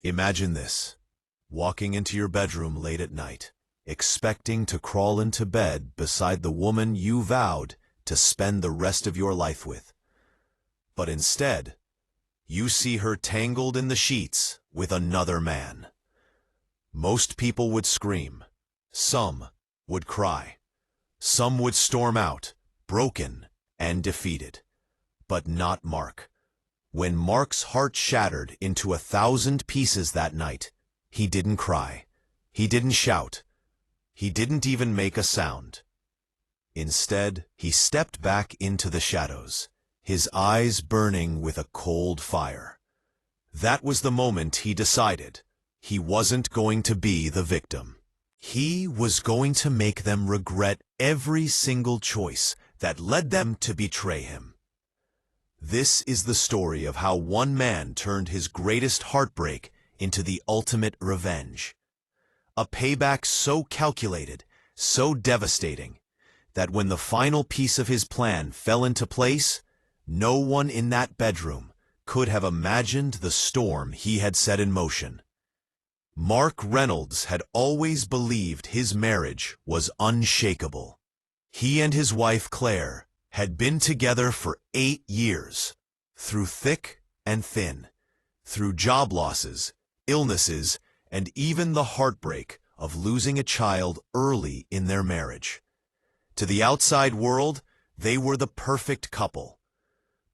Imagine this, walking into your bedroom late at night, expecting to crawl into bed beside the woman you vowed to spend the rest of your life with. But instead, you see her tangled in the sheets with another man. Most people would scream. Some would cry. Some would storm out, broken and defeated. But not Mark. When Mark's heart shattered into 1,000 pieces that night, he didn't cry. He didn't shout. He didn't even make a sound. Instead, he stepped back into the shadows, his eyes burning with a cold fire. That was the moment he decided he wasn't going to be the victim. He was going to make them regret every single choice that led them to betray him. This is the story of how one man turned his greatest heartbreak into the ultimate revenge. A payback so calculated, so devastating, that when the final piece of his plan fell into place, no one in that bedroom could have imagined the storm he had set in motion. Mark Reynolds had always believed his marriage was unshakable. He and his wife Claire had been together for 8 years, through thick and thin, through job losses, illnesses, and even the heartbreak of losing a child early in their marriage. To the outside world, they were the perfect couple.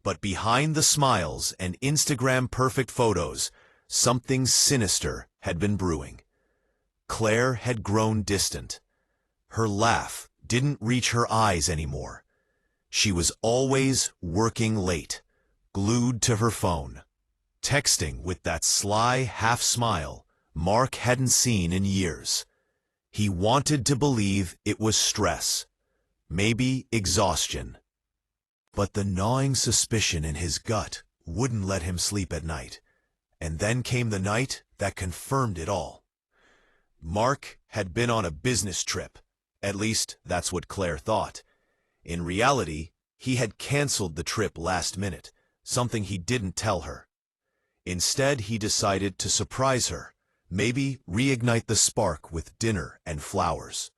But behind the smiles and Instagram-perfect photos, something sinister had been brewing. Claire had grown distant. Her laugh didn't reach her eyes anymore. She was always working late, glued to her phone, texting with that sly half-smile Mark hadn't seen in years. He wanted to believe it was stress, maybe exhaustion. But the gnawing suspicion in his gut wouldn't let him sleep at night. And then came the night that confirmed it all. Mark had been on a business trip. At least, that's what Claire thought. In reality, he had canceled the trip last minute, something he didn't tell her. Instead, he decided to surprise her, maybe reignite the spark with dinner and flowers.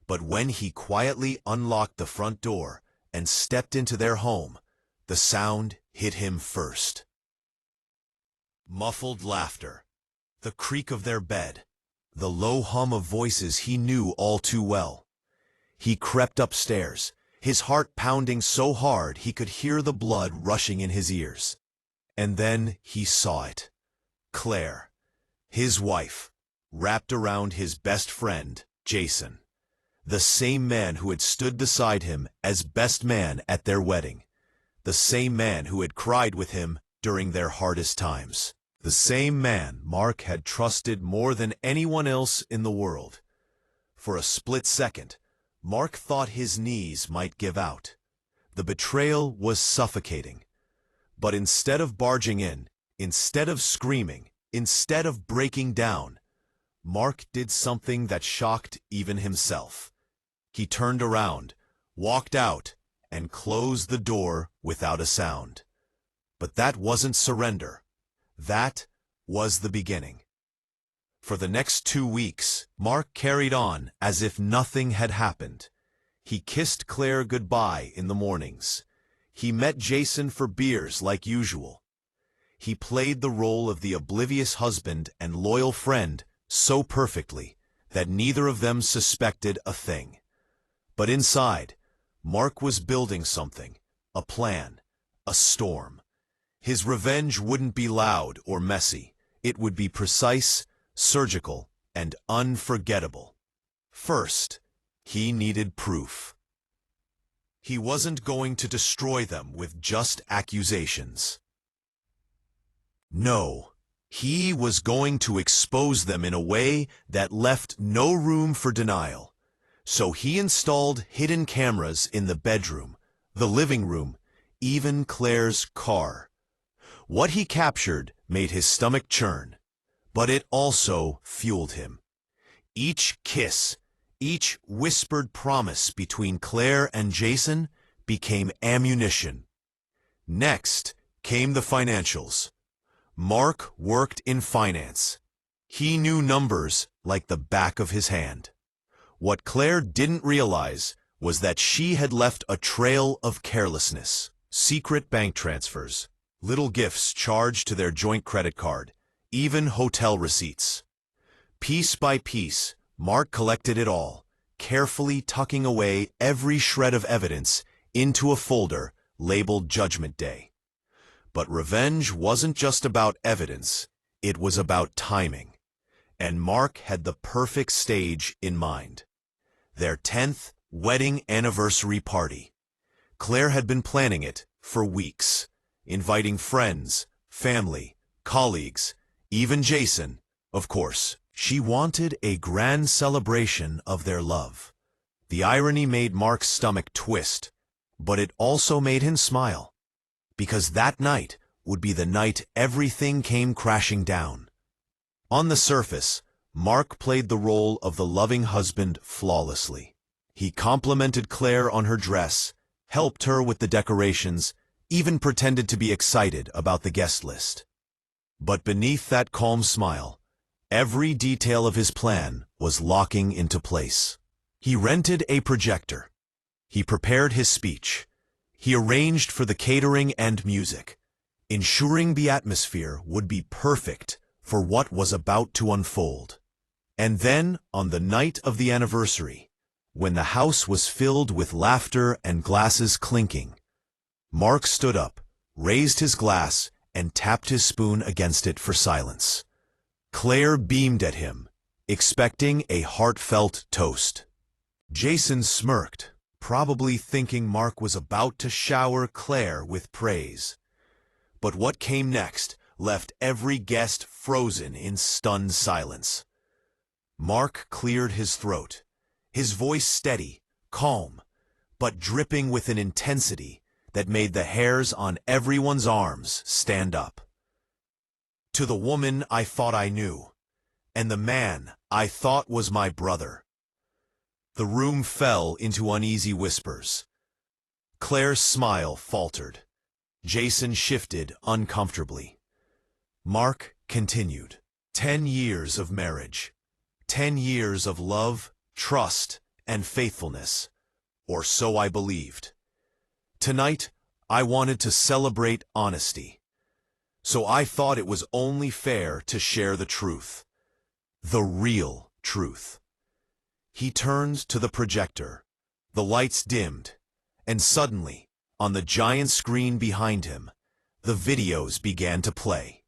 But when he quietly unlocked the front door and stepped into their home, the sound hit him first. Muffled laughter, the creak of their bed, the low hum of voices he knew all too well. He crept upstairs, his heart pounding so hard he could hear the blood rushing in his ears. And then he saw it. Claire, his wife, wrapped around his best friend, Jason. The same man who had stood beside him as best man at their wedding. The same man who had cried with him during their hardest times. The same man Mark had trusted more than anyone else in the world. For a split second, Mark thought his knees might give out. The betrayal was suffocating. But instead of barging in, instead of screaming, instead of breaking down, Mark did something that shocked even himself. He turned around, walked out, and closed the door without a sound. But that wasn't surrender. That was the beginning. For the next 2 weeks, Mark carried on as if nothing had happened. He kissed Claire goodbye in the mornings. He met Jason for beers like usual. He played the role of the oblivious husband and loyal friend so perfectly that neither of them suspected a thing. But inside, Mark was building something, a plan, a storm. His revenge wouldn't be loud or messy. It would be precise, surgical, and unforgettable. First, he needed proof. He wasn't going to destroy them with just accusations. No, he was going to expose them in a way that left no room for denial. So he installed hidden cameras in the bedroom, the living room, even Claire's car. What he captured made his stomach churn, but it also fueled him. Each kiss, each whispered promise between Claire and Jason became ammunition. Next came the financials. Mark worked in finance. He knew numbers like the back of his hand. What Claire didn't realize was that she had left a trail of carelessness. Secret bank transfers, little gifts charged to their joint credit card, even hotel receipts. Piece by piece, Mark collected it all, carefully tucking away every shred of evidence into a folder labeled Judgment Day. But revenge wasn't just about evidence, it was about timing. And Mark had the perfect stage in mind. Their 10th wedding anniversary party. Claire had been planning it for weeks, inviting friends, family, colleagues, even Jason, of course. She wanted a grand celebration of their love. The irony made Mark's stomach twist, but it also made him smile. Because that night would be the night everything came crashing down. On the surface, Mark played the role of the loving husband flawlessly. He complimented Claire on her dress, helped her with the decorations, even pretended to be excited about the guest list. But beneath that calm smile, every detail of his plan was locking into place. He rented a projector. He prepared his speech. He arranged for the catering and music, ensuring the atmosphere would be perfect for what was about to unfold. And then, on the night of the anniversary, when the house was filled with laughter and glasses clinking, Mark stood up, raised his glass, and tapped his spoon against it for silence. Claire beamed at him, expecting a heartfelt toast. Jason smirked, probably thinking Mark was about to shower Claire with praise. But what came next left every guest frozen in stunned silence. Mark cleared his throat, his voice steady, calm, but dripping with an intensity that made the hairs on everyone's arms stand up. To the woman I thought I knew, and the man I thought was my brother. The room fell into uneasy whispers. Claire's smile faltered. Jason shifted uncomfortably. Mark continued. 10 years of marriage. 10 years of love, trust, and faithfulness. Or so I believed. Tonight, I wanted to celebrate honesty. So I thought it was only fair to share the truth. The real truth. He turned to the projector. The lights dimmed, and suddenly, on the giant screen behind him, the videos began to play.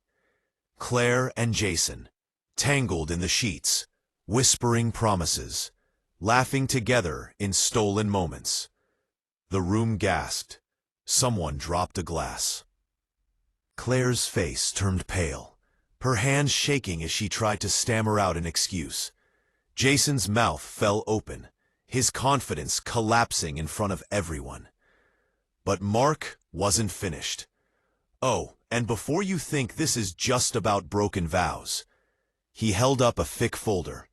Claire and Jason, tangled in the sheets, whispering promises, laughing together in stolen moments. The room gasped. Someone dropped a glass. Claire's face turned pale, her hands shaking as she tried to stammer out an excuse. Jason's mouth fell open, his confidence collapsing in front of everyone. But Mark wasn't finished. Oh, and before you think this is just about broken vows, he held up a thick folder.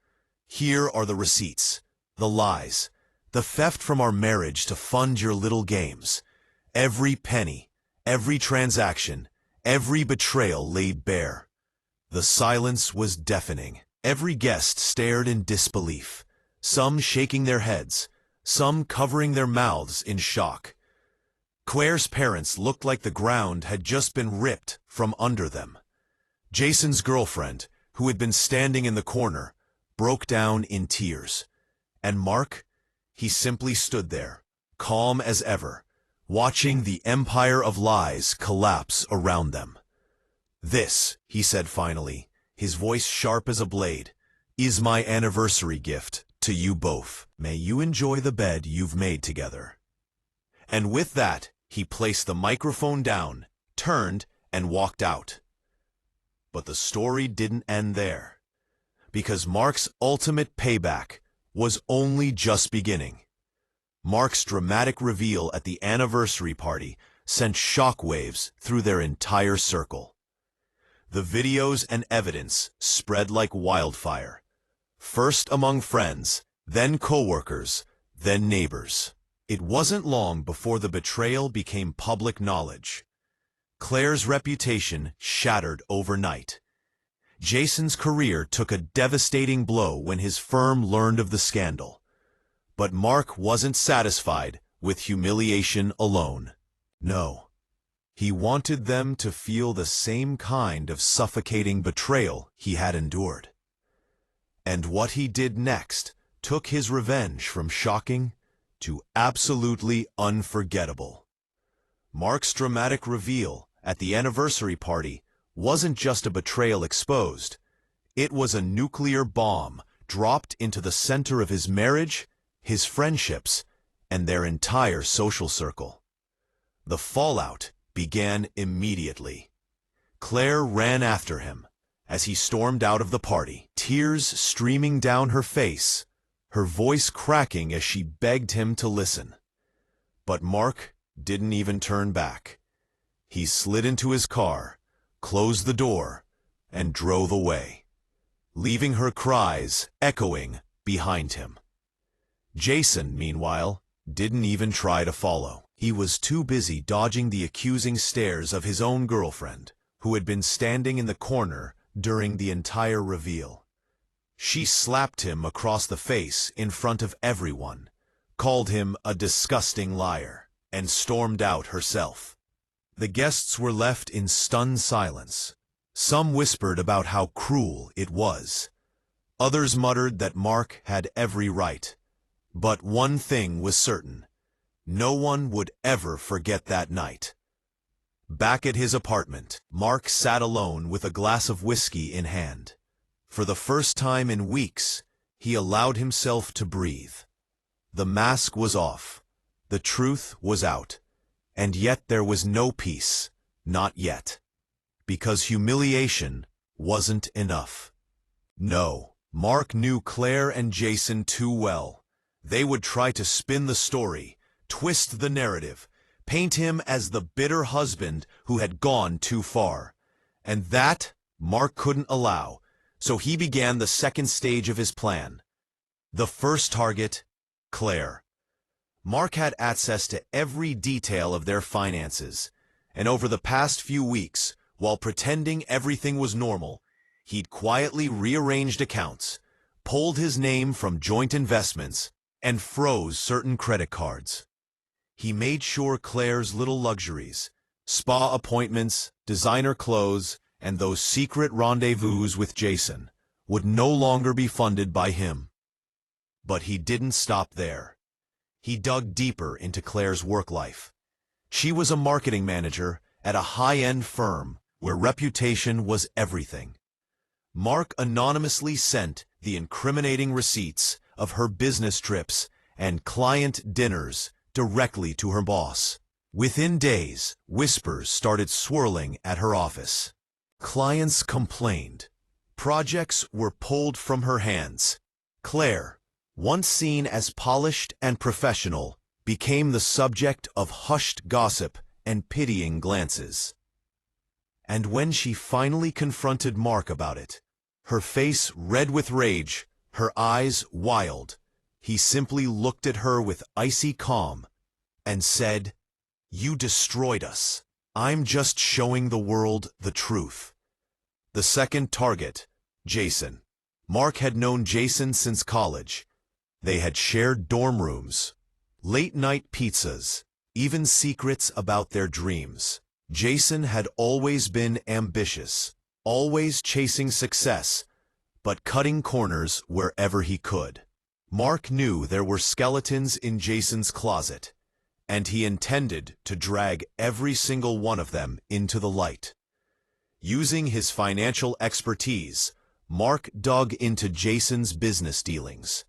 Here are the receipts, the lies, the theft from our marriage to fund your little games. Every penny, every transaction, every betrayal laid bare. The silence was deafening. Every guest stared in disbelief, some shaking their heads, some covering their mouths in shock. Claire's parents looked like the ground had just been ripped from under them. Jason's girlfriend, who had been standing in the corner, broke down in tears. And Mark, he simply stood there, calm as ever, watching the empire of lies collapse around them. "This," he said finally, his voice sharp as a blade, "is my anniversary gift to you both. May you enjoy the bed you've made together." And with that, he placed the microphone down, turned, and walked out. But the story didn't end there, because Mark's ultimate payback was only just beginning. Mark's dramatic reveal at the anniversary party sent shockwaves through their entire circle. The videos and evidence spread like wildfire, first among friends, then coworkers, then neighbors. It wasn't long before the betrayal became public knowledge. Claire's reputation shattered overnight. Jason's career took a devastating blow when his firm learned of the scandal. But Mark wasn't satisfied with humiliation alone. No. He wanted them to feel the same kind of suffocating betrayal he had endured. And what he did next took his revenge from shocking to absolutely unforgettable. Mark's dramatic reveal at the anniversary party wasn't just a betrayal exposed. It was a nuclear bomb dropped into the center of his marriage, his friendships, and their entire social circle. The fallout began immediately. Claire ran after him as he stormed out of the party, tears streaming down her face, her voice cracking as she begged him to listen. But Mark didn't even turn back. He slid into his car, closed the door, and drove away, leaving her cries echoing behind him. Jason, meanwhile, didn't even try to follow. He was too busy dodging the accusing stares of his own girlfriend, who had been standing in the corner during the entire reveal. She slapped him across the face in front of everyone, called him a disgusting liar, and stormed out herself. The guests were left in stunned silence. Some whispered about how cruel it was. Others muttered that Mark had every right. But one thing was certain. No one would ever forget that night. Back at his apartment, Mark sat alone with a glass of whiskey in hand. For the first time in weeks, he allowed himself to breathe. The mask was off. The truth was out. And yet there was no peace. Not yet. Because humiliation wasn't enough. No, Mark knew Claire and Jason too well. They would try to spin the story, twist the narrative, paint him as the bitter husband who had gone too far. And that Mark couldn't allow, so he began the second stage of his plan. The first target, Claire. Mark had access to every detail of their finances, and over the past few weeks, while pretending everything was normal, he'd quietly rearranged accounts, pulled his name from joint investments, and froze certain credit cards. He made sure Claire's little luxuries, spa appointments, designer clothes, and those secret rendezvous with Jason would no longer be funded by him. But he didn't stop there. He dug deeper into Claire's work life. She was a marketing manager at a high-end firm where reputation was everything. Mark anonymously sent the incriminating receipts of her business trips and client dinners directly to her boss. Within days, whispers started swirling at her office. Clients complained. Projects were pulled from her hands. Claire, once seen as polished and professional, became the subject of hushed gossip and pitying glances. And when she finally confronted Mark about it, her face red with rage, her eyes wild, he simply looked at her with icy calm and said, "You destroyed us. I'm just showing the world the truth." The second target, Jason. Mark had known Jason since college. They had shared dorm rooms, late-night pizzas, even secrets about their dreams. Jason had always been ambitious, always chasing success, but cutting corners wherever he could. Mark knew there were skeletons in Jason's closet, and he intended to drag every single one of them into the light. Using his financial expertise, Mark dug into Jason's business dealings.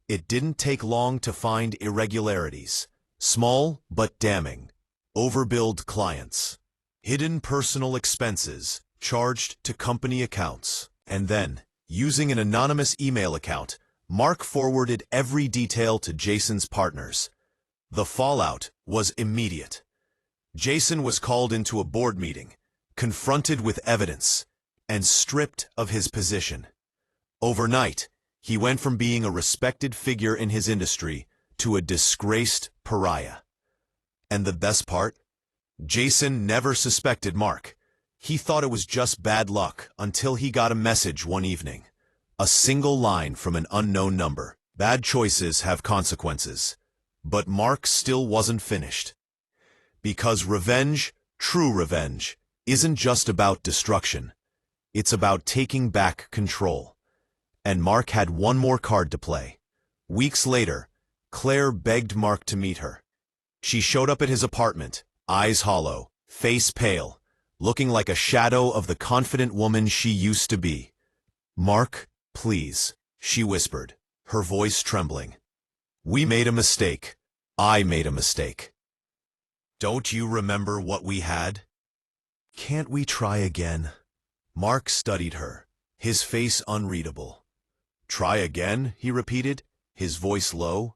It didn't take long to find irregularities, small but damning, overbilled clients, hidden personal expenses charged to company accounts, and then, using an anonymous email account, Mark forwarded every detail to Jason's partners. The fallout was immediate. Jason was called into a board meeting, confronted with evidence, and stripped of his position. Overnight, he went from being a respected figure in his industry to a disgraced pariah. And the best part? Jason never suspected Mark. He thought it was just bad luck until he got a message one evening. A single line from an unknown number. Bad choices have consequences. But Mark still wasn't finished. Because revenge, true revenge, isn't just about destruction. It's about taking back control. And Mark had one more card to play. Weeks later, Claire begged Mark to meet her. She showed up at his apartment, eyes hollow, face pale, looking like a shadow of the confident woman she used to be. "Mark, please," she whispered, her voice trembling. "We made a mistake. I made a mistake. Don't you remember what we had? Can't we try again?" Mark studied her, his face unreadable. "Try again?" he repeated, his voice low.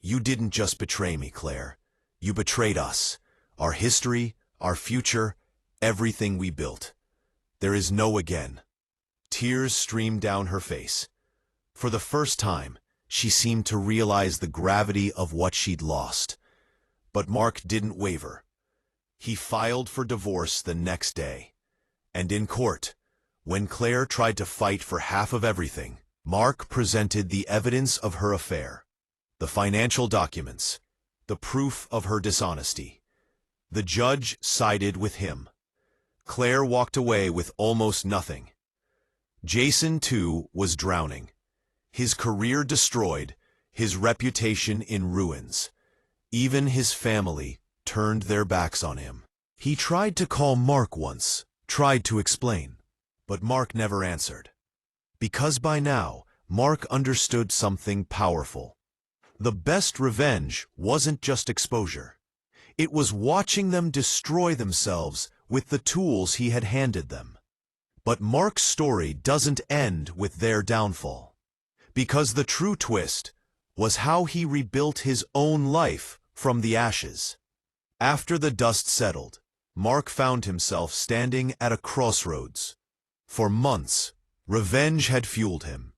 "You didn't just betray me, Claire. You betrayed us, our history, our future, everything we built. There is no again." Tears streamed down her face. For the first time, she seemed to realize the gravity of what she'd lost. But Mark didn't waver. He filed for divorce the next day. And in court, when Claire tried to fight for half of everything, Mark presented the evidence of her affair, the financial documents, the proof of her dishonesty. The judge sided with him. Claire walked away with almost nothing. Jason, too, was drowning. His career destroyed, his reputation in ruins. Even his family turned their backs on him. He tried to call Mark once, tried to explain, but Mark never answered. Because by now, Mark understood something powerful. The best revenge wasn't just exposure. It was watching them destroy themselves with the tools he had handed them. But Mark's story doesn't end with their downfall. Because the true twist was how he rebuilt his own life from the ashes. After the dust settled, Mark found himself standing at a crossroads. For months, revenge had fueled him.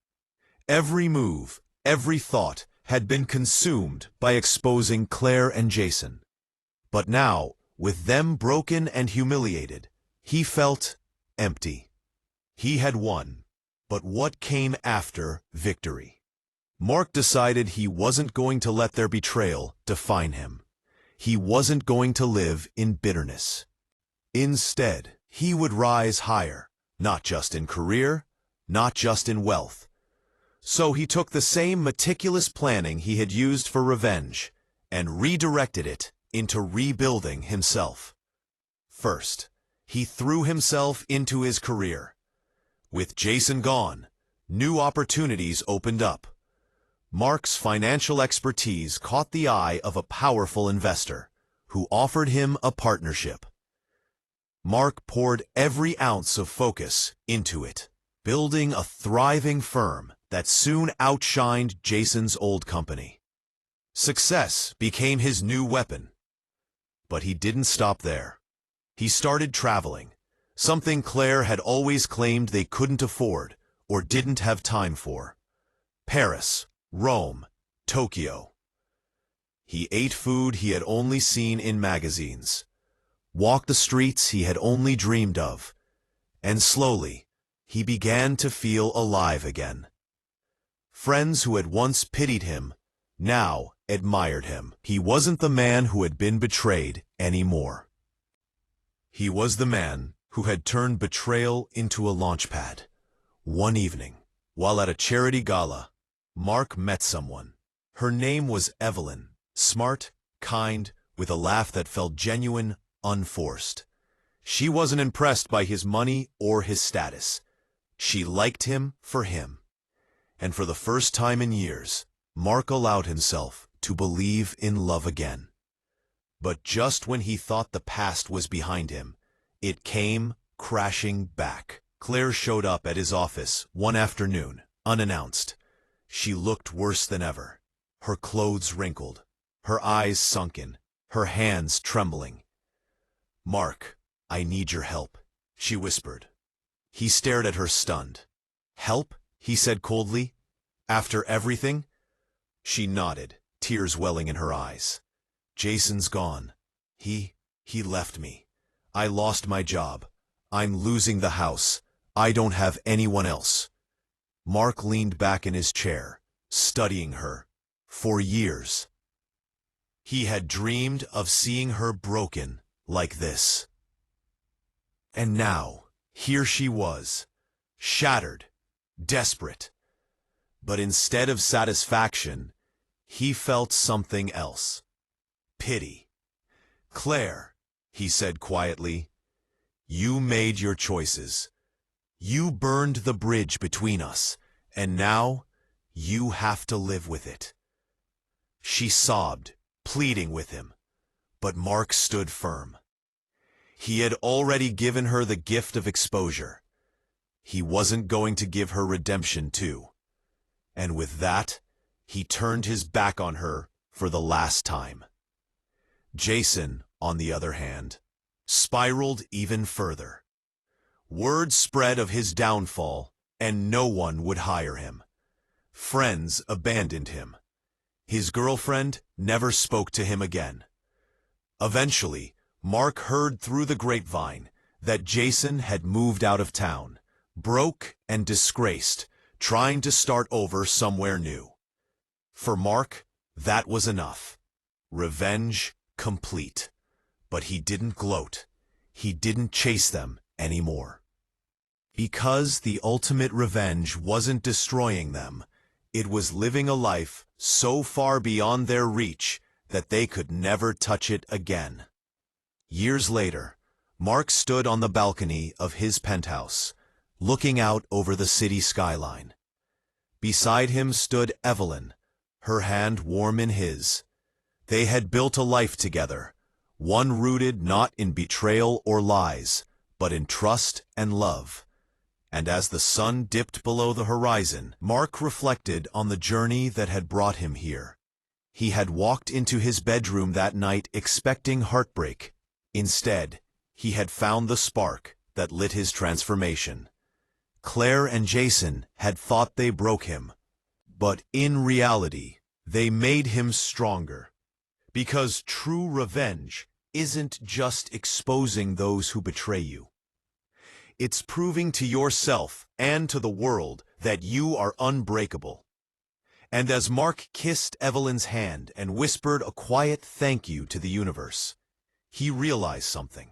Every move, every thought had been consumed by exposing Claire and Jason. But now, with them broken and humiliated, he felt empty. He had won, but what came after victory? Mark decided he wasn't going to let their betrayal define him. He wasn't going to live in bitterness. Instead, he would rise higher, not just in career, not just in wealth. So he took the same meticulous planning he had used for revenge and redirected it into rebuilding himself. First, he threw himself into his career. With Jason gone, new opportunities opened up. Mark's financial expertise caught the eye of a powerful investor who offered him a partnership. Mark poured every ounce of focus into it, building a thriving firm that soon outshined Jason's old company. Success became his new weapon. But he didn't stop there. He started traveling, something Claire had always claimed they couldn't afford or didn't have time for. Paris, Rome, Tokyo. He ate food he had only seen in magazines, walked the streets he had only dreamed of, and slowly, he began to feel alive again. Friends who had once pitied him now admired him. He wasn't the man who had been betrayed anymore. He was the man who had turned betrayal into a launchpad. One evening, while at a charity gala, Mark met someone. Her name was Evelyn, smart, kind, with a laugh that felt genuine, unforced. She wasn't impressed by his money or his status. She liked him for him. And for the first time in years, Mark allowed himself to believe in love again. But just when he thought the past was behind him, it came crashing back. Claire showed up at his office one afternoon, unannounced. She looked worse than ever, her clothes wrinkled, her eyes sunken, her hands trembling. "Mark, I need your help," she whispered. He stared at her stunned. "Help?" he said coldly. "After everything?" She nodded, tears welling in her eyes. "Jason's gone. He He left me. I lost my job. I'm losing the house. I don't have anyone else. Mark leaned back in his chair, studying her. For years, he had dreamed of seeing her broken like this. And now, here she was, shattered, desperate. But instead of satisfaction, he felt something else. Pity. "Claire," he said quietly, "you made your choices. You burned the bridge between us, and now you have to live with it." She sobbed, pleading with him, but Mark stood firm. He had already given her the gift of exposure. He wasn't going to give her redemption too. And with that, he turned his back on her for the last time. Jason, on the other hand, spiraled even further. Word spread of his downfall, and no one would hire him. Friends abandoned him. His girlfriend never spoke to him again. Eventually, Mark heard through the grapevine that Jason had moved out of town, broke and disgraced, trying to start over somewhere new. For Mark, that was enough. Revenge complete. But he didn't gloat. He didn't chase them anymore. Because the ultimate revenge wasn't destroying them, it was living a life so far beyond their reach that they could never touch it again. Years later, Mark stood on the balcony of his penthouse, looking out over the city skyline. Beside him stood Evelyn, her hand warm in his. They had built a life together, one rooted not in betrayal or lies, but in trust and love. And as the sun dipped below the horizon, Mark reflected on the journey that had brought him here. He had walked into his bedroom that night expecting heartbreak. Instead, he had found the spark that lit his transformation. Claire and Jason had thought they broke him, but in reality, they made him stronger. Because true revenge isn't just exposing those who betray you. It's proving to yourself and to the world that you are unbreakable. And as Mark kissed Evelyn's hand and whispered a quiet thank you to the universe, he realized something.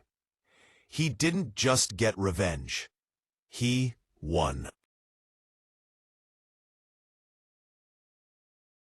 He didn't just get revenge. He won.